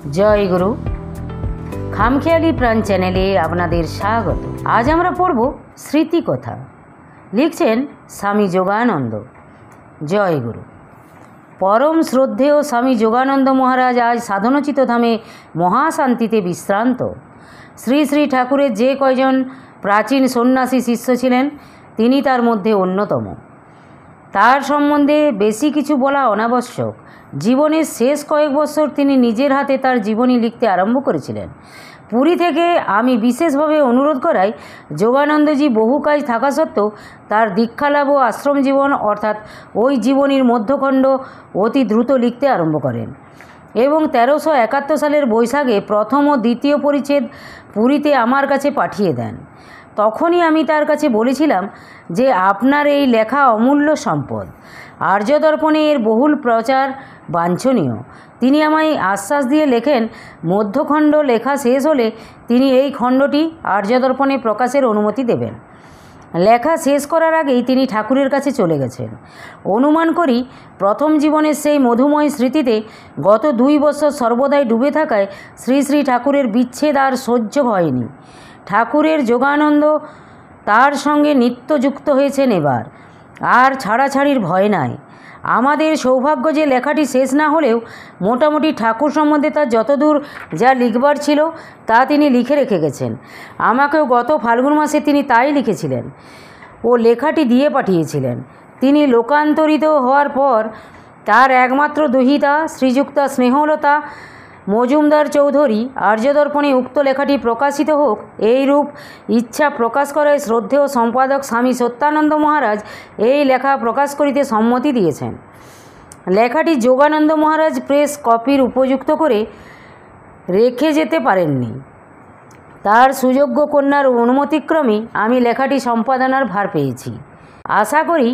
जय गुरु खामखेयाली प्राण चैनेले आपनादेर स्वागत। आज आमरा पढ़ब स्मृतिकथा। लिखছেন स्वामी যোগানন্দ। जय गुरु। परम श्रद्धेय स्वामी যোগানন্দ महाराज आज साधनोचित धामे महाशांतिते विश्रांत। श्री श्री ठाकुरेर जे कयजन प्राचीन सन्यासी शिष्य छिलेन तिनि तार मध्य अन्यतम। तार सम्बन्धे बेशी किछु बला अनावश्यक। जीवनेर शेष कयेक बछर तिनि निजेर हाथे तार जीवनी लिखते आरम्भ करेछिलेन। पुरी थेके आमी विशेषभावे अनुरोध कराई যোগানন্দজি बहु काज थाका सत्त्वेও तार दीक्षालाभ ओ आश्रम जीवन अर्थात ओई जीवनीर मध्यखंड अति द्रुत लिखते आरम्भ करें एवं 1371 सालेर बैशाखे प्रथम और द्वितीय परिच्छेद पुरीते आमार काछे पाठिये देन। तखनई आमी तार काछे बोलेछिलाम जे आपनार एई लेखा अमूल्य सम्पद, आर्य दर्पणे एर बहुल प्रचार बांछनीय। तिनि आमाय आश्वास दिए लेखेन मध्यखंड लेखा शेष होले तिनि एई खंडटी आर्य दर्पणे प्रकाशेर अनुमति देबेन। लेखा शेष करार आगेई तिनि ठाकुरेर काछे चले गेछेन। अनुमान करी प्रथम जीवनेर सेई मधुमय स्मृतिते गत 2 बछर सर्वदाई डुबे थाकाय श्री श्री ठाकुरेर विच्छेद आर सह्य हयनि। ठाकुरेर যোগানন্দ तार संगे नित्य जुक्त हयेछेन। एबार आर छाड़ाछाड़िर भय नाई। आमादेर सौभाग्य जे लेखाटी शेष ना होलेও मोटामुटी ठाकुर सम्बन्धे तार যতদূর যা लिखবার छिलो ता तिनि लिखे रेखे गेछेन। आमाकेও गत फाल्गुन मासे तिनि ताई लिखेछिलेन ओ लेखाटी दिए पाठिয়েছিলেন। तिनि लोकान्तरित हওয়ার पर तार एकमात्र दुहिता श्रीजुक्ता स्नेहलता मजुमदार चौधरी आर्य दर्पणे उक्त लेखाटी प्रकाशित होक এই रूप इच्छा प्रकाश कराय श्रद्धेय सम्पादक स्वामी सत्यानंद महाराज এই लेखा प्रकाश करिते सम्मति दिएছেন। लेखाटी যোগানন্দ महाराज प्रेस कपिर उपयुक्त करे रेखे जेते पारेनনি। तार सुयोग्य कन्यार अनुमतिक्रमे आमी लेखाटी सम्पादनार भार पेয়েছি। आशा करी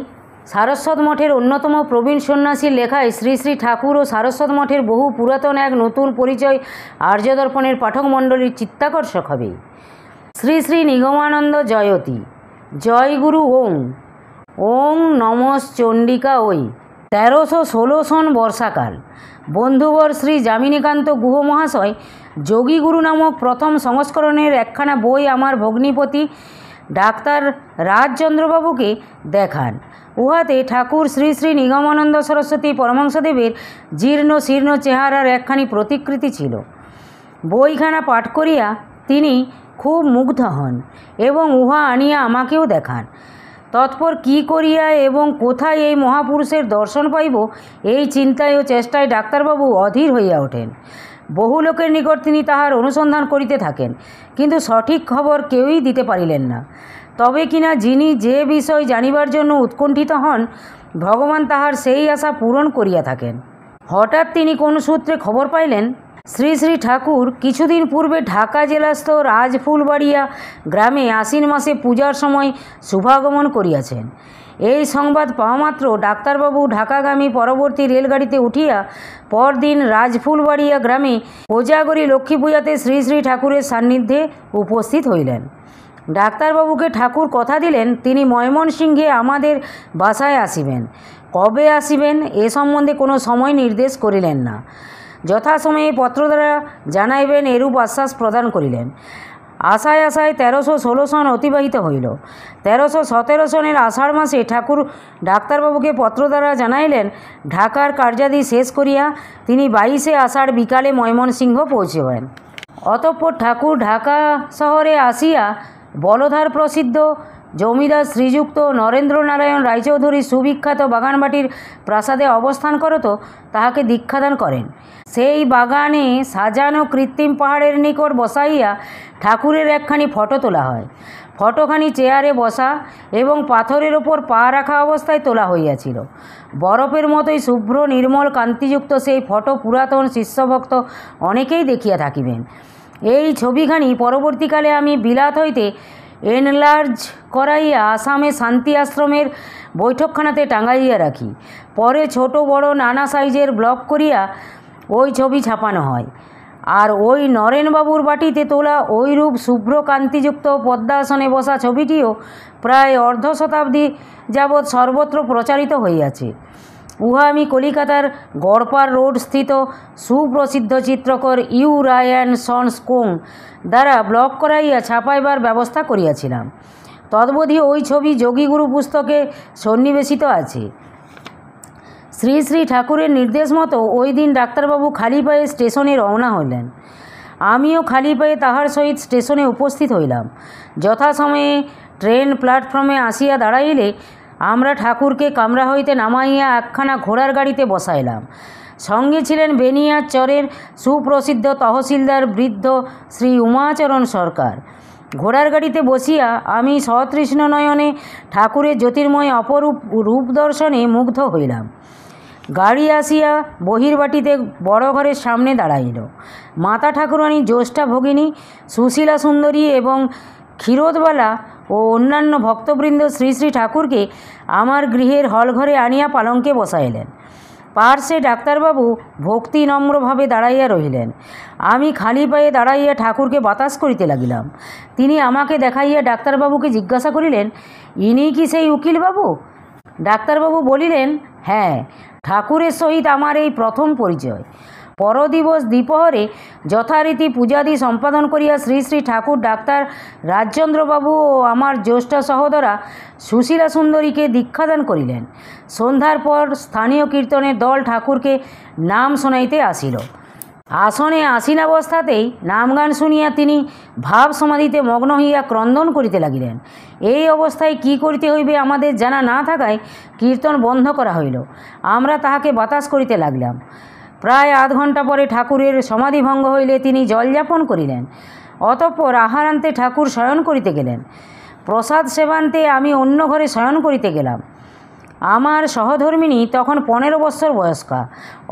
सारस्वत मठेर अन्यतम प्रवीण सन्यासीर लेखाय श्री श्री ठाकुर और सारस्वत मठेर बहु पुरातन एक नतून परिचय आर्य दर्पणेर पाठक मंडलीर चित्ताकर्षक हबे। श्री श्री निगमानंद जयती। जय गुरु ओं ओं नमस् चंडिका ओई। 1316 सन बर्षाकाल। बंधुवर श्री जामिनीकान्त गुह महाशय जोगी गुरु नामक प्रथम संस्करणेर एकखाना बई आमार भग्निपति डाक्तार राजचंद्रबाबूके देखान। उहाते ठाकुर श्री श्री निगमानंद सरस्वती परमहंसदेवेर जीर्ण शीर्ण चेहरार एकखानी प्रतिकृति छिलो। बईखाना पाठ करिया तिनि खूब मुग्ध हन एवं उहा आनिया आमाकेও देखान। तत्पर की करिया एवं कोथाय এই महापुरुषेर दर्शन पाइब এই चिंताय ओ चेष्टाय डाक्तारबाबू अधीर हइया ओठेन। बहु लोकेर निकट तिनि ताहार अनुसंधान करिते थाकेन किन्तु सठिक खबर केउई दिते पारिलेन ना। तबे किना जिनि जे विषय जानिबार जन्य उत्कण्ठित हन भगवान ताहार सेई आशा पूरण करिया थाकेन। हठात् तिनि कोन सूत्रे खबर पाइलेन श्री श्री ठाकुर किछुदिन पूर्वे ढाका जिलास्थ राजफुलबाड़िया ग्रामे आश्विन मासे पूजार समय शुभागमन करियाछेन। এই সংবাদ পাওয়া মাত্র ডাক্তারবাবু ঢাকাগামী পরবর্তী রেলগাড়িতে উঠিয়া পরদিন রাজফুলবাড়িয়া গ্রামে কোজাগরী লক্ষ্মী পূজাতে শ্রী শ্রী ঠাকুরের সান্নিধ্যে উপস্থিত হইলেন। ডাক্তারবাবুকে ঠাকুর কথা দিলেন তিনি ময়মনসিংহে আমাদের বাসায় আসিবেন। কবে আসিবেন এ সম্বন্ধে কোনো সময় নির্দেশ করিলেন না। যথাসময়ে পত্র দ্বারা জানাইবেন এরূপ আশ্বাস প্রদান করিলেন। आशाय आशाय 1316 सन अतिबाहित हईल। 1317 सनेर आषाढ़ मासे ठाकुर डाक्तारबाबूके पत्र द्वारा जानाइलेन ढाकार कार्यादि शेष करिया तिनि 22 आषाढ़ बिकाले मयमनसिंह पौঁছবেন। अतःपर ठाकुर ढाका शहरे आसिया बलधार प्रसिद्ध जमीदार श्रीजुक्त नरेंद्र नारायण रायचौधुरी सुविख्यात बागानबाटिर प्रासादे अवस्थान करत ताहाके दीक्षादान करें। सेई बागाने साजानो कृत्रिम पहाड़ेर निकट बसाइया ठाकुरेर एकखानी फटो तोला हय। फटोखानी चेयारे बसा एवं पाथरेर ओपर पा राखा अवस्थाय तोला हइयाछिल। बरफेर मतोई शुभ्र निर्मल कान्तियुक्त सेई फटो पुरातन शिष्यभक्त अनेकेई देखिया थाकिबेन। एई छबिखानी परवर्तीकाले आमी बिलात हইতে एनलार्ज कराइया आसामे शांति आश्रमेर बैठकखानाते टांगाइया राखी। परे छोटो बड़ो नाना साइजेर ब्लक करिया ओई छवि छापानो हय। और ओई नरेनबाबुर बाटीते तोला ओई रूप शुभ्र कान्तियुक्त पद्मासने बसा छबिटिও प्राय अर्ध शताब्दी यावत सर्वत्र प्रचारित हইয়াছে। উহা আমি কলিকাতার গড়পাড় রোড স্থিত সুপ্রসিদ্ধ চিত্রকর U Ray and sons co দ্বারা ব্লক করাইয়া ছাপাইবার ব্যবস্থা করিয়াছিলাম। তদবধি ওই ছবি যোগীগুরু পুস্তকে সন্নিবেশিত আছে। শ্রী শ্রী ঠাকুরের নির্দেশ মতো ওই দিন ডাক্তারবাবু খালি পায়ে স্টেশনে রওনা হইলেন। আমিও খালি পায়ে তাহার সহিত স্টেশনে উপস্থিত হইলাম। যথাসময়ে ট্রেন প্ল্যাটফর্মে আসিয়া দাঁড়াইলে আমরা ঠাকুরকে কামরা হইতে নামাইয়া একখানা ঘোড়ার গাড়িতে বসাইলাম। সঙ্গে ছিলেন বেনিয়ার চরের সুপ্রসিদ্ধ তহসিলদার বৃদ্ধ শ্রী উমাচরণ সরকার। ঘোড়ার গাড়িতে বসিয়া আমি সতৃষ্ণ নয়নে ঠাকুরের জ্যোতির্ময় অপরূপ রূপ দর্শনে মুগ্ধ হইলাম। গাড়ি আসিয়া বহির্বাটিতে বড় ঘরের সামনে দাঁড়াইল। মাতা ঠাকুরানী, জ্যেষ্ঠা ভগিনী, সুশীলা সুন্দরী এবং ক্ষীরোদবালা ও অন্যান্য ভক্তবৃন্দ শ্রী শ্রী ঠাকুরকে আমার গৃহের হলঘরে আনিয়া পালঙ্কে বসাইলেন। পার্শ্বে ডাক্তারবাবু ভক্তি নম্রভাবে দাঁড়াইয়া রহিলেন। আমি খালি পায়ে দাঁড়াইয়া ঠাকুরকে বাতাস করিতে লাগিলাম। তিনি আমাকে দেখাইয়া ডাক্তারবাবুকে জিজ্ঞাসা করিলেন, ইনি কি সেই উকিলবাবু? ডাক্তারবাবু বলিলেন, হ্যাঁ, ঠাকুরের সহিত আমার এই প্রথম পরিচয়। পরদিবস দ্বিপ্রহরে যথারীতি পূজাদি সম্পাদন করিয়া শ্রী শ্রী ঠাকুর ডাক্তার রাজচন্দ্রবাবু ও আমার জ্যেষ্ঠ সহোদরা সুশীলা সুন্দরীকে দীক্ষাদান করিলেন। সন্ধ্যার পর স্থানীয় কীর্তনের দল ঠাকুরকে নাম শোনাইতে আসিল। আসনে আসীনাবস্থাতেই নামগান শুনিয়া তিনি ভাব সমাধিতে মগ্ন হইয়া ক্রন্দন করিতে লাগিলেন। এই অবস্থায় কি করিতে হইবে আমাদের জানা না থাকায় কীর্তন বন্ধ করা হইল। আমরা তাহাকে বাতাস করিতে লাগলাম। প্রায় আধ ঘণ্টা পরে ঠাকুরের সমাধিভঙ্গ হইলে তিনি জলযাপন করিলেন। অতঃপর আহারান্তে ঠাকুর শয়ন করিতে গেলেন। প্রসাদ সেবান্তে আমি অন্য ঘরে শয়ন করিতে গেলাম। আমার সহধর্মিণী তখন 15 বৎসর বয়স্কা।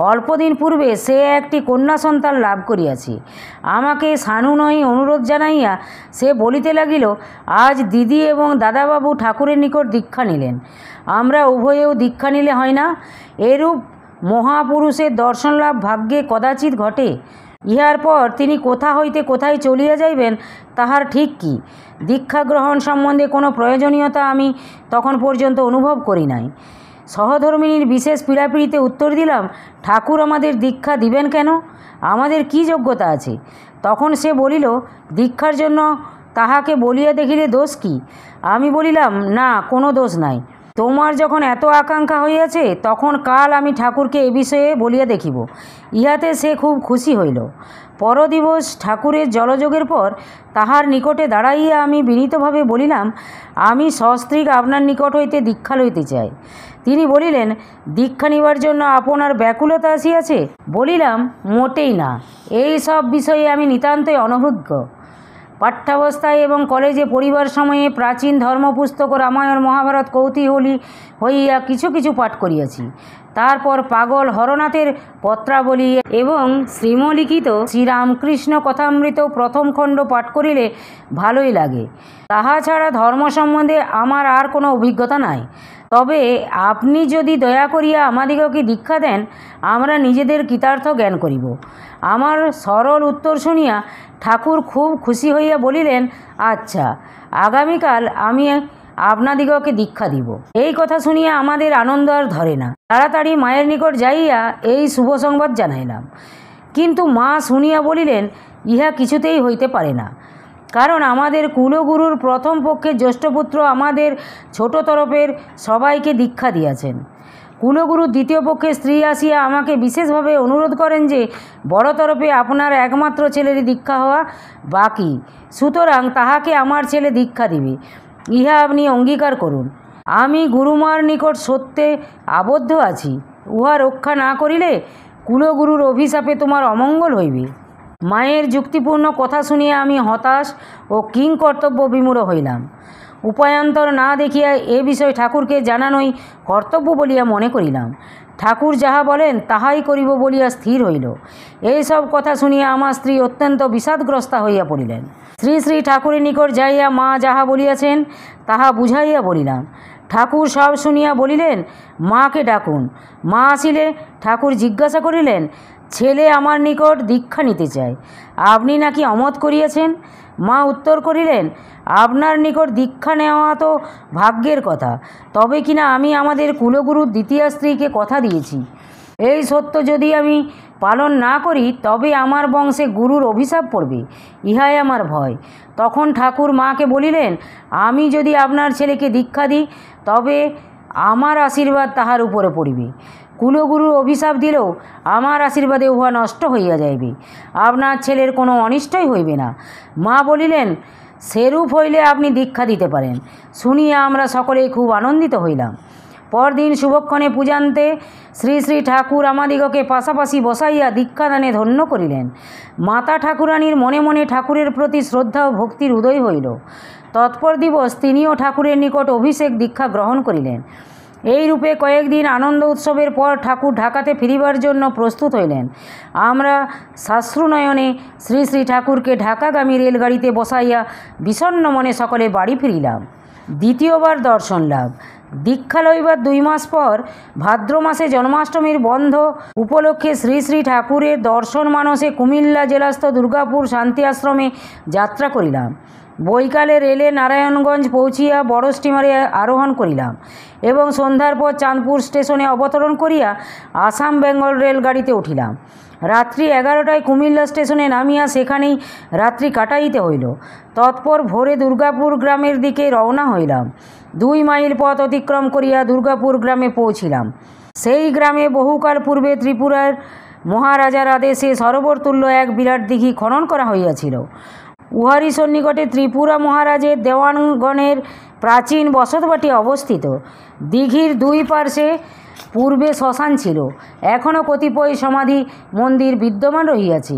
অল্পদিন পূর্বে সে একটি কন্যা সন্তান লাভ করিয়াছে। আমাকে সানুনয় অনুরোধ জানাইয়া সে বলিতে লাগিল, আজ দিদি এবং দাদাবাবু ঠাকুরের নিকট দীক্ষা নিলেন, আমরা উভয়েও দীক্ষা নিলে হয় না? এরূপ মহাপুরুষের দর্শন লাভ ভাগ্যে কদাচিৎ ঘটে। ইহার পর তিনি কোথা হইতে কোথায় চলিয়া যাইবেন তাহার ঠিক কি? দীক্ষা গ্রহণ সম্বন্ধে কোনো প্রয়োজনীয়তা আমি তখন পর্যন্ত অনুভব করি নাই। সহধর্মিণীর বিশেষ পীড়াপিড়িতে উত্তর দিলাম, ঠাকুর আমাদের দীক্ষা দিবেন কেন? আমাদের কি যোগ্যতা আছে? তখন সে বলিল, দীক্ষার জন্য তাহাকে বলিয়া দেখিলে দোষ কি? আমি বলিলাম, না, কোনো দোষ নাই। তোমার যখন এত আকাঙ্ক্ষা হইয়াছে, তখন কাল আমি ঠাকুরকে এ বিষয়ে বলিয়া দেখিব। ইহাতে সে খুব খুশি হইল। পরদিবস ঠাকুরের জলযোগের পর তাহার নিকটে দাঁড়াইয়া আমি বিনীতভাবে বলিলাম, আমি সস্ত্রীক আপনার নিকট হইতে দীক্ষা লইতে চাই। তিনি বলিলেন, দীক্ষা নিবার জন্য আপনার ব্যাকুলতা আসিয়াছে? বলিলাম, মোটেই না, এই সব বিষয়ে আমি নিতান্তই অনভিজ্ঞ। পাঠ্যাবস্থায় এবং কলেজে পড়িবার সময়ে প্রাচীন ধর্মপুস্তক রামায়ণ মহাভারত কৌতূহলী হইয়া কিছু কিছু পাঠ করিয়াছি। তারপর পাগল হরনাথের পত্রাবলী এবং শ্রীমলিখিত শ্রীরামকৃষ্ণ কথামৃত প্রথম খণ্ড পাঠ করিলে ভালোই লাগে। তাহা ছাড়া ধর্ম সম্বন্ধে আমার আর কোনো অভিজ্ঞতা নাই। তবে আপনি যদি দয়া করিয়া আমাদিগকে দীক্ষা দেন, আমরা নিজেদের কৃতার্থ জ্ঞান করিব। আমার সরল উত্তর শুনিয়া ঠাকুর খুব খুশি হইয়া বলিলেন, আচ্ছা, আগামীকাল আমি আপনাদিগকে দীক্ষা দিব। এই কথা শুনিয়া আমাদের আনন্দ আর ধরে না। তাড়াতাড়ি মায়ের নিকট যাইয়া এই শুভ সংবাদ জানাইলাম। কিন্তু মা শুনিয়া বলিলেন, ইহা কিছুতেই হইতে পারে না, কারণ আমাদের কুলগুরুর প্রথম পক্ষে জ্যেষ্ঠপুত্র আমাদের ছোট তরফের সবাইকে দীক্ষা দিয়াছেন। কুলগুরুর দ্বিতীয় পক্ষে স্ত্রী আসিয়া আমাকে বিশেষভাবে অনুরোধ করেন যে বড় তরফে আপনার একমাত্র ছেলের দীক্ষা হওয়া বাকি, সুতরাং তাহাকে আমার ছেলে দীক্ষা দিবে, ইহা আপনি অঙ্গীকার করুন। আমি গুরুমার নিকট সত্যে আবদ্ধ আছি, উহা রক্ষা না করিলে কুলগুরুর অভিশাপে তোমার অমঙ্গল হইবে। মায়ের যুক্তিপূর্ণ কথা শুনিয়া আমি হতাশ ও কিংকর্তব্য বিমূঢ় হইলাম। উপায়ান্তর না দেখিয়া এ বিষয় ঠাকুরকে জানানোই কর্তব্য বলিয়া মনে করিলাম। ঠাকুর যাহা বলেন তাহাই করিব বলিয়া স্থির হইল। এইসব কথা শুনিয়া আমার স্ত্রী অত্যন্ত বিষাদগ্রস্তা হইয়া পড়িলেন। শ্রী শ্রী ঠাকুরের নিকট যাইয়া মা যাহা বলিয়াছেন তাহা বুঝাইয়া বলিলাম। ঠাকুর সব শুনিয়া বলিলেন, মাকে ডাকুন। মা আসিলে ঠাকুর জিজ্ঞাসা করিলেন, ছেলে আমার নিকট দীক্ষা নিতে চায়, আপনি নাকি অমত করিয়াছেন। মা উত্তর করিলেন, আপনার নিকট দীক্ষা নেওয়া তো ভাগ্যের কথা, তবে কিনা আমি আমাদের কুলগুরুর দ্বিতীয় স্ত্রীকে কথা দিয়েছি। এই সত্য যদি আমি পালন না করি তবে আমার বংশে গুরুর অভিশাপ পড়বে, ইহাই আমার ভয়। তখন ঠাকুর মাকে বলিলেন, আমি যদি আপনার ছেলেকে দীক্ষা দিই তবে আমার আশীর্বাদ তাহার উপরে পড়িবে। কুলগুরু অভিশাপ দিলেও আমার আশীর্বাদে উহা নষ্ট হইয়া যাইবে, আপনার ছেলের কোনো অনিষ্টই হইবে না। মা বলিলেন, সেরূপ হইলে আপনি দীক্ষা দিতে পারেন। শুনিয়া আমরা সকলেই খুব আনন্দিত হইলাম। পরদিন শুভক্ষণে পূজান্তে শ্রী শ্রী ঠাকুর আমাদিগকে পাশাপাশি বসাইয়া দীক্ষাদানে ধন্য করিলেন। মাতা ঠাকুরানীর মনে মনে ঠাকুরের প্রতি শ্রদ্ধা ও ভক্তির উদয় হইল। তৎপর দিবস তিনিও ঠাকুরের নিকট অভিষেক দীক্ষা গ্রহণ করিলেন। এই রূপে কয়েকদিন আনন্দ উৎসবের পর ঠাকুর ঢাকাতে ফিরিবার জন্য প্রস্তুত হইলেন। আমরা শাস্ত্রুনয়নে শ্রী শ্রী ঠাকুরকে ঢাকাগামী রেলগাড়িতে বসাইয়া বিষণ্ণ মনে সকলে বাড়ি ফিরিলাম। দ্বিতীয়বার দর্শন লাভ। দীক্ষা লইবার 2 মাস পর ভাদ্র মাসে জন্মাষ্টমীর বন্ধ উপলক্ষে শ্রী শ্রী ঠাকুরের দর্শন মানসে কুমিল্লা জেলাস্থ দুর্গাপুর শান্তি আশ্রমে যাত্রা করিলাম। বৈকালে রেলে নারায়ণগঞ্জ পৌঁছিয়া বড় স্টিমারে আরোহণ করিলাম এবং সন্ধ্যার পর চাঁদপুর স্টেশনে অবতরণ করিয়া আসাম বেঙ্গল রেলগাড়িতে উঠিলাম। রাত্রি 11টায় কুমিল্লা স্টেশনে নামিয়া সেখানেই রাত্রি কাটাইতে হইল। তৎপর ভোরে দুর্গাপুর গ্রামের দিকে রওনা হইলাম। 2 মাইল পথ অতিক্রম করিয়া দুর্গাপুর গ্রামে পৌঁছিলাম। সেই গ্রামে বহুকাল পূর্বে ত্রিপুরার মহারাজার আদেশে সরোবরতুল্য এক বিরাট দিঘি খনন করা হইয়াছিল। উহারই সন্নিকটে ত্রিপুরা মহারাজের দেওয়ানগণের প্রাচীন বসতবাটি অবস্থিত। দিঘির 2 পার্শ্বে পূর্বে শ্মশান ছিল, এখনও কতিপয় সমাধি মন্দির বিদ্যমান রহিয়াছে।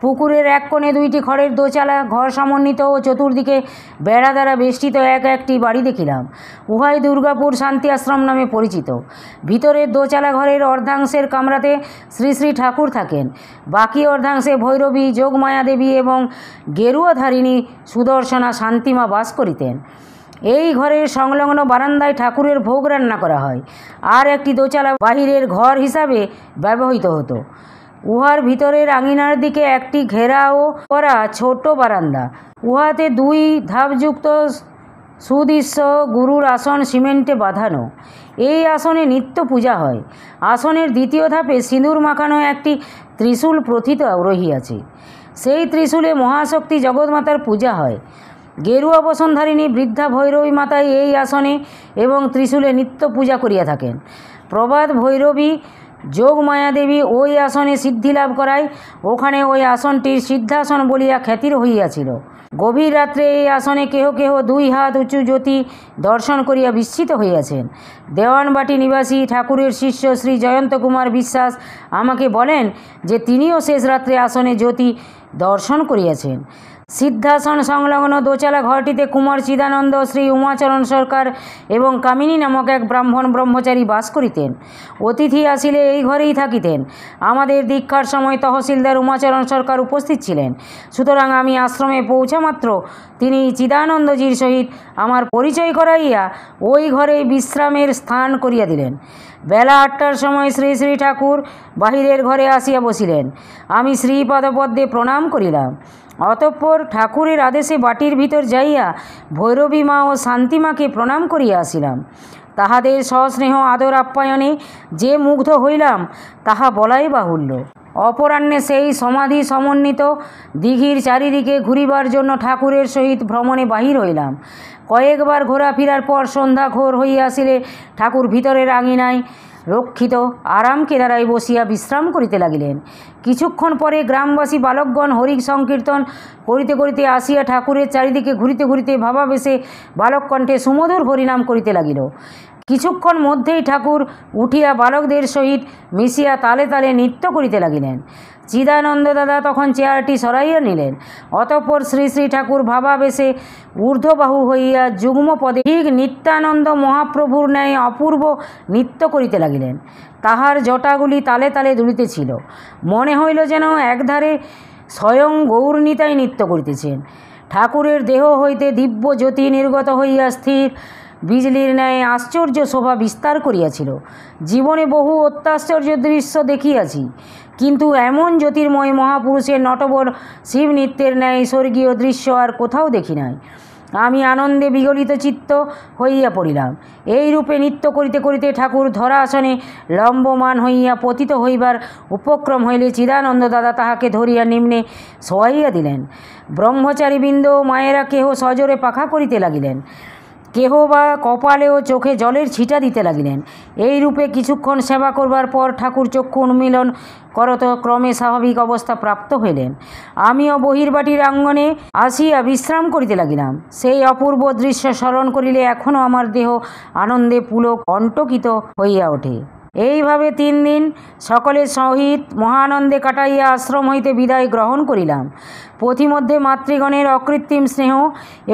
পুকুরের এক কোণে 2টি খড়ের দোচালা ঘর সমন্বিত ও চতুর্দিকে বেড়া দ্বারা বেষ্টিত একটি বাড়ি দেখিলাম। উহাই দুর্গাপুর শান্তি আশ্রম নামে পরিচিত। ভিতরের দোচালা ঘরের অর্ধাংশের কামরাতে শ্রী শ্রী ঠাকুর থাকেন, বাকি অর্ধাংশে ভৈরবী, যোগমায়া দেবী এবং গেরুয়াধারিণী সুদর্শনা শান্তিমা বাস করিতেন। এই ঘরের সংলগ্ন বারান্দায় ঠাকুরের ভোগ রান্না করা হয়, আর একটি দোচালা বাহিরের ঘর হিসাবে ব্যবহৃত হতো। উহার ভিতরের আঙিনার দিকে একটি ঘেরাও করা ছোট বারান্দা, উহাতে 2 ধাপযুক্ত সুদৃশ্য গুরুর আসন সিমেন্টে বাঁধানো। এই আসনে নিত্য পূজা হয়। আসনের 2য় ধাপে সিঁদুর মাখানো একটি ত্রিশূল প্রথিত রহিয়াছে। সেই ত্রিশূলে মহাশক্তি জগৎমাতার পূজা হয়। গেরুয়া বসনধারিণী বৃদ্ধা ভৈরবী মাতাই এই আসনে এবং ত্রিশূলে নিত্য পূজা করিয়া থাকেন। প্রবাদ ভৈরবী যোগমায়া দেবী ওই আসনে সিদ্ধি লাভ করায় ওখানে ওই আসনটির সিদ্ধাসন বলিয়া খ্যাতির হইয়াছিল। গভীর রাত্রে এই আসনে কেহ কেহ 2 হাত উঁচু জ্যোতি দর্শন করিয়া বিস্মিত হইয়াছেন। দেওয়ানবাটি নিবাসী ঠাকুরের শিষ্য শ্রী জয়ন্ত কুমার বিশ্বাস আমাকে বলেন যে তিনিও শেষ রাত্রে আসনে জ্যোতি দর্শন করিয়াছেন। সিদ্ধাসন সংলগ্ন দোচালা ঘরটিতে কুমার চিদানন্দ, শ্রী উমাচরণ সরকার এবং কামিনী নামক এক ব্রাহ্মণ ব্রহ্মচারী বাস করিতেন। অতিথি আসিলে এই ঘরেই থাকিতেন। আমাদের দীক্ষার সময় তহসিলদার উমাচরণ সরকার উপস্থিত ছিলেন, সুতরাং আমি আশ্রমে পৌঁছা মাত্র তিনি চিদানন্দজির সহিত আমার পরিচয় করাইয়া ওই ঘরে বিশ্রামের স্থান করিয়া দিলেন। বেলা 8টার সময় শ্রী শ্রী ঠাকুর বাহিরের ঘরে আসিয়া বসিলেন। আমি শ্রীপাদপদ্মে প্রণাম করিলাম। অতঃপর ঠাকুরের আদেশে বাটির ভিতর যাইয়া ভৈরবী মা ও শান্তিমাকে প্রণাম করিয়া আসিলাম। তাহাদের সস্নেহ আদর আপ্যায়নে যে মুগ্ধ হইলাম তাহা বলাই বাহুল্য। অপরাহ্নে সেই সমাধি সমন্বিত দিঘির চারিদিকে ঘুরিবার জন্য ঠাকুরের সহিত ভ্রমণে বাহির হইলাম। কয়েকবার ঘোরাফেরার পর সন্ধ্যা ঘোর হইয়া আসিলে ঠাকুর ভিতরের আঙিনায় রক্ষিত আরাম কেদারায় বসিয়া বিশ্রাম করিতে লাগিলেন। কিছুক্ষণ পরে গ্রামবাসী বালকগণ হরি সংকীর্তন করিতে করিতে আসিয়া ঠাকুরের চারিদিকে ঘুরিতে ঘুরিতে ভাবাবেশে বালককণ্ঠে সুমধুর হরিনাম করিতে লাগিল। কিছুক্ষণ মধ্যেই ঠাকুর উঠিয়া বালকদের সহিত মিশিয়া তালে তালে নৃত্য করিতে লাগিলেন। চিদানন্দ দাদা তখন চেয়ারটি সরাইয়া নিলেন। অতঃপর শ্রী শ্রী ঠাকুর ভাবাবেশে ঊর্ধ্ববাহু হইয়া যুগ্ম পদে ঠিক নিত্যানন্দ মহাপ্রভুর ন্যায় অপূর্ব নৃত্য করিতে লাগিলেন। তাহার জটাগুলি তালে তালে দুলিতেছিল। মনে হইল যেন একধারে স্বয়ং গৌরনীতাই নৃত্য করিতেছেন। ঠাকুরের দেহ হইতে দিব্য জ্যোতি নির্গত হইয়া স্থির বিজলির ন্যায় আশ্চর্য শোভা বিস্তার করিয়াছিল। জীবনে বহু অত্যাশ্চর্য দৃশ্য দেখিয়াছি, কিন্তু এমন জ্যোতির্ময় মহাপুরুষের নটবর শিব নৃত্যের ন্যায় স্বর্গীয় দৃশ্য আর কোথাও দেখি নাই। আমি আনন্দে বিগলিত চিত্ত হইয়া পড়িলাম। এই রূপে নৃত্য করিতে করিতে ঠাকুর ধরা আসনে লম্বমান হইয়া পতিত হইবার উপক্রম হইলে চিদানন্দ দাদা তাহাকে ধরিয়া নিম্নে শোয়াইয়া দিলেন। ব্রহ্মচারীবৃন্দ ও মায়েরা কেহ সজোরে পাখা করিতে লাগিলেন, কেহ বা কপালে ও চোখে জলের ছিটা দিতে লাগিলেন। এই রূপে কিছুক্ষণ সেবা করবার পর ঠাকুর চক্ষু উন্মীলন করত ক্রমে স্বাভাবিক অবস্থা প্রাপ্ত হইলেন। আমিও বহির্বাটির আঙ্গনে আসিয়া বিশ্রাম করিতে লাগিলাম। সেই অপূর্ব দৃশ্য স্মরণ করিলে এখনও আমার দেহ আনন্দে পুলক কণ্টকিত হইয়া ওঠে। এইভাবে 3 দিন সকলের সহিত মহানন্দে কাটাইয়া আশ্রম হইতে বিদায় গ্রহণ করিলাম। পথিমধ্যে মাতৃগণের অকৃত্রিম স্নেহ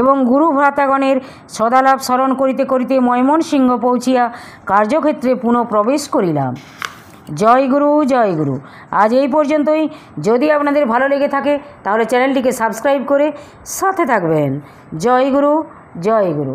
এবং গুরু ভ্রাতাগণের সদালাপ স্মরণ করিতে করিতে ময়মনসিংহ পৌঁছিয়া কার্যক্ষেত্রে পুনঃ প্রবেশ করিলাম। জয় গুরু, জয় গুরু। আজ এই পর্যন্তই। যদি আপনাদের ভালো লেগে থাকে তাহলে চ্যানেলটিকে সাবস্ক্রাইব করে সাথে থাকবেন। জয় গুরু, জয় গুরু।